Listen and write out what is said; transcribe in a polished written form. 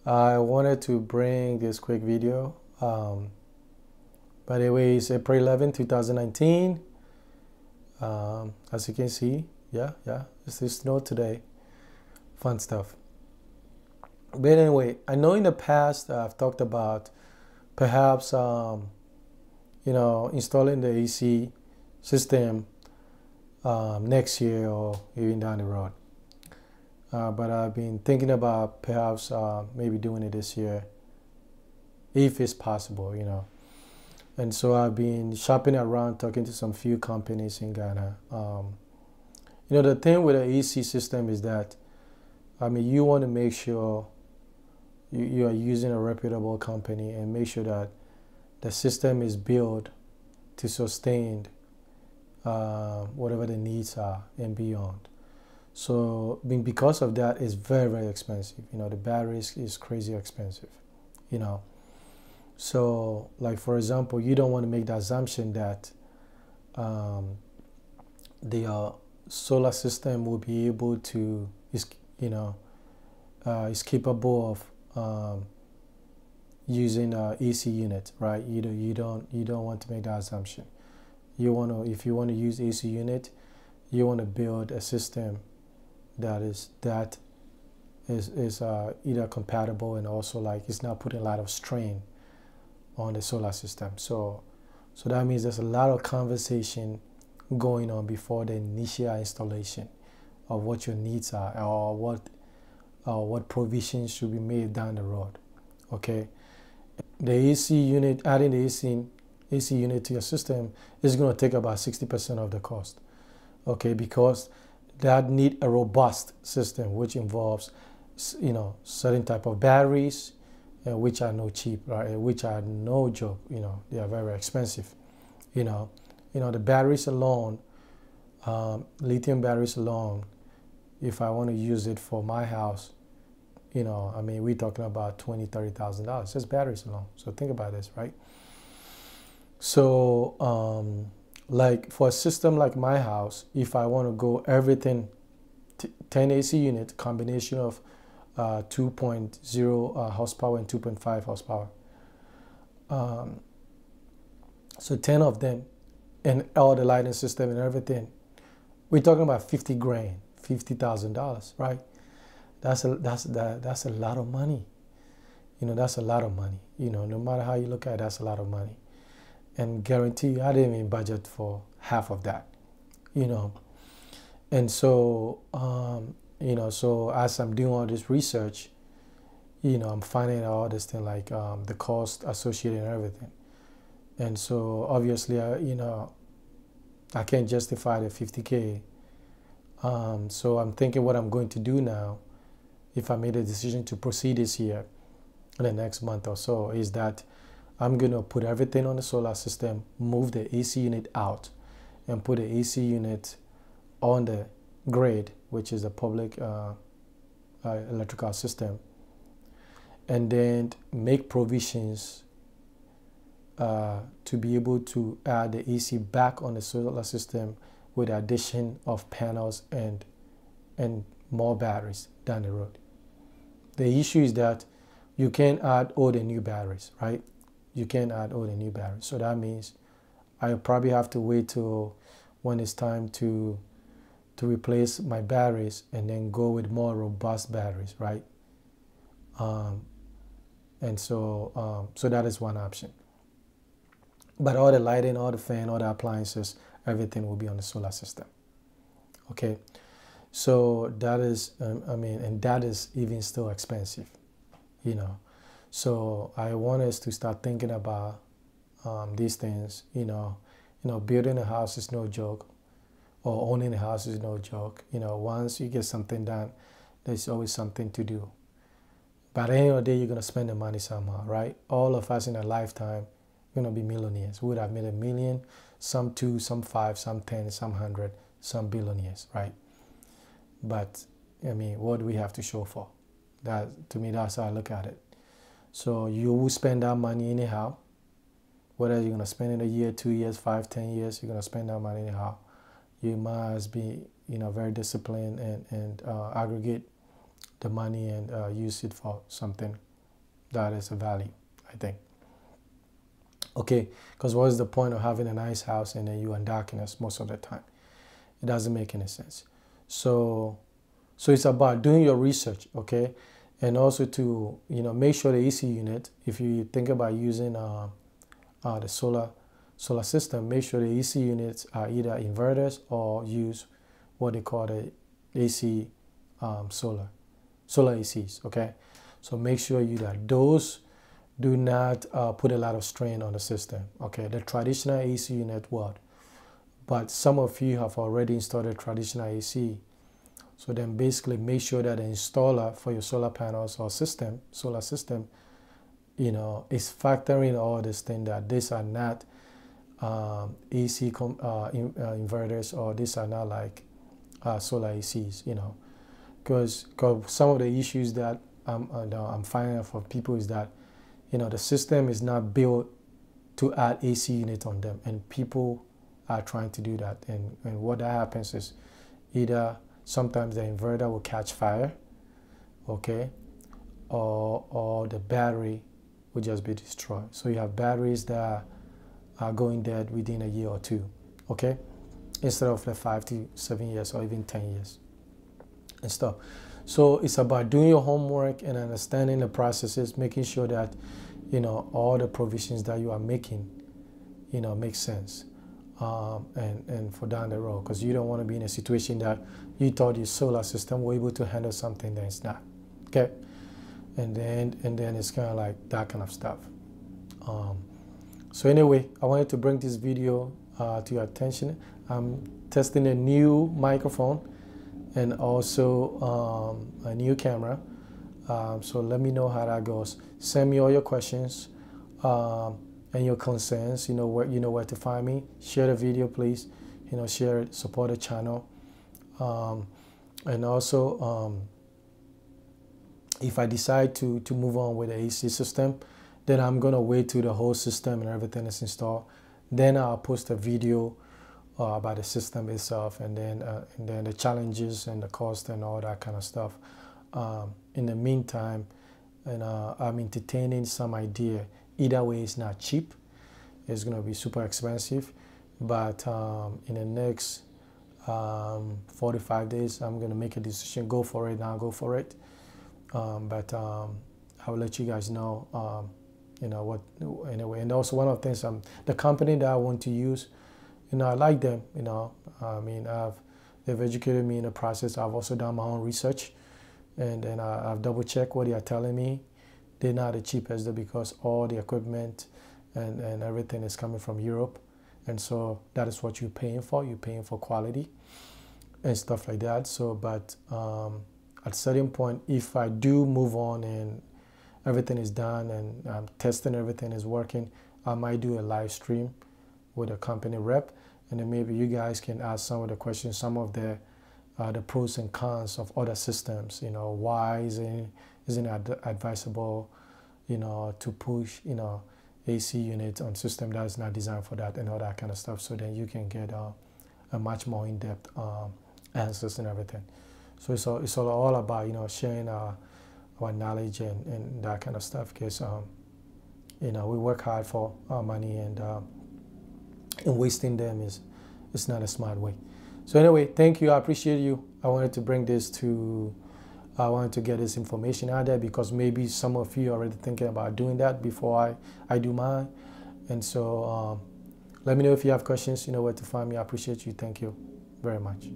I wanted to bring this quick video. By the way, it's April 11, 2019. As you can see, yeah, it's the snow today. Fun stuff. But anyway, I know in the past I've talked about perhaps, installing the AC system next year or even down the road. But I've been thinking about perhaps maybe doing it this year, if it's possible. And so I've been shopping around, talking to some few companies in Ghana. The thing with the AC system is that, you want to make sure you are using a reputable company and make sure that the system is built to sustain whatever the needs are and beyond. So because of that, it's very, very expensive. The batteries is crazy expensive. So like, for example, you don't want to make the assumption that the solar system will be able to is capable of using AC unit, right? You don't want to make that assumption. If you want to use AC unit, you want to build a system that is either compatible and also like it's not putting a lot of strain on the solar system. So that means there's a lot of conversation going on before the initial installation of what your needs are or what provisions should be made down the road. Okay, the AC unit, adding the AC unit to your system is going to take about 60% of the cost. Okay, because that need a robust system, which involves certain type of batteries, which are no cheap, right? Which are no joke. They are very expensive. The batteries alone, lithium batteries alone, if I want to use it for my house, we're talking about $20,000-$30,000 just batteries alone. So think about this, right? So like for a system like my house, if I want to go everything 10 AC unit, combination of 2.0 horsepower and 2.5 horsepower, so 10 of them and all the lighting system and everything, we're talking about 50 grand, $50,000, right? That's a lot of money. That's a lot of money. No matter how you look at it, that's a lot of money. And guarantee you, I didn't even budget for half of that. And so so as I'm doing all this research, I'm finding out all this thing like the cost associated and everything. And so obviously, I can't justify the 50K. So I'm thinking what I'm going to do now, if I made a decision to proceed this year, in the next month or so, is that I'm going to put everything on the solar system, move the AC unit out, and put the AC unit on the grid, which is the public electrical system, and then make provisions to be able to add the AC back on the solar system with the addition of panels and more batteries down the road. The issue is that you can't add all the new batteries, right? You can't add all the new batteries. So that means I probably have to wait till when it's time to replace my batteries and then go with more robust batteries, right? And so that is one option. But all the lighting, all the fan, all the appliances, everything will be on the solar system. Okay, so that is, and that is even still expensive, So I want us to start thinking about these things. Building a house is no joke, or owning a house is no joke. Once you get something done, there's always something to do. But at the end of the day, you're gonna spend the money somehow, right? All of us in a lifetime, we're gonna be millionaires. We would have made $1 million, some 2, some 5, some 10, some 100, some billionaires, right? But what do we have to show for? That, to me, that's how I look at it. So you will spend that money anyhow. Whether you're gonna spend it a year, 2 years, 5, 10 years, you're gonna spend that money anyhow. You must be, very disciplined and aggregate the money and use it for something that is a value, I think. Okay, because what is the point of having a nice house and then you are in darkness most of the time? It doesn't make any sense. So it's about doing your research, okay, and also to make sure the AC unit, if you think about using the solar system, make sure the AC units are either inverters or use what they call the AC solar ACs, okay. So make sure that those do not put a lot of strain on the system, okay. The traditional AC unit would, but some of you have already installed a traditional AC. So then basically make sure that the installer for your solar panels or solar system, is factoring all this thing, that these are not AC inverters, or these are not like solar ACs, because some of the issues that I'm finding out for people is that, the system is not built to add AC unit on them, and people are trying to do that, and what that happens is either sometimes the inverter will catch fire, okay, or the battery will just be destroyed. So you have batteries that are going dead within a year or two, okay, instead of the 5 to 7 years or even 10 years and stuff. So it's about doing your homework and understanding the processes, making sure that all the provisions that you are making make sense, and for down the road, because you don't want to be in a situation that you thought your solar system were able to handle something that it's not, okay, and then it's kind of like that kind of stuff. So anyway, I wanted to bring this video to your attention. I'm testing a new microphone and also a new camera. So let me know how that goes. Send me all your questions and your concerns. You know where to find me. Share the video, please. Share it. Support the channel. And also, if I decide to move on with the AC system, then I'm gonna wait till the whole system and everything is installed. Then I'll post a video about the system itself, and then the challenges and the cost and all that kind of stuff. In the meantime, I'm entertaining some idea. Either way, it's not cheap. It's gonna be super expensive, but in the next 45 days, I'm gonna make a decision. Go for it now. Go for it. But I will let you guys know. What anyway. And also one of the things, the company that I want to use, I like them. They've educated me in the process. I've also done my own research, and then I've double checked what they are telling me. They're not the cheapest, because all the equipment and everything is coming from Europe, and so that is what you're paying for. You're paying for quality and stuff like that. So, but at a certain point, if I do move on and everything is done and I'm testing everything is working, I might do a live stream with a company rep, and then maybe you guys can ask some of the questions, some of the pros and cons of other systems. Why isn't it advisable, to push, AC units on system that is not designed for that, and all that kind of stuff. So then you can get a much more in-depth answers and everything. So it's all about sharing our knowledge and that kind of stuff, because we work hard for our money, and wasting them is not a smart way. So anyway, thank you. I appreciate you. I wanted to get this information out there, because maybe some of you are already thinking about doing that before I do mine. And so let me know if you have questions. You know where to find me. I appreciate you. Thank you very much.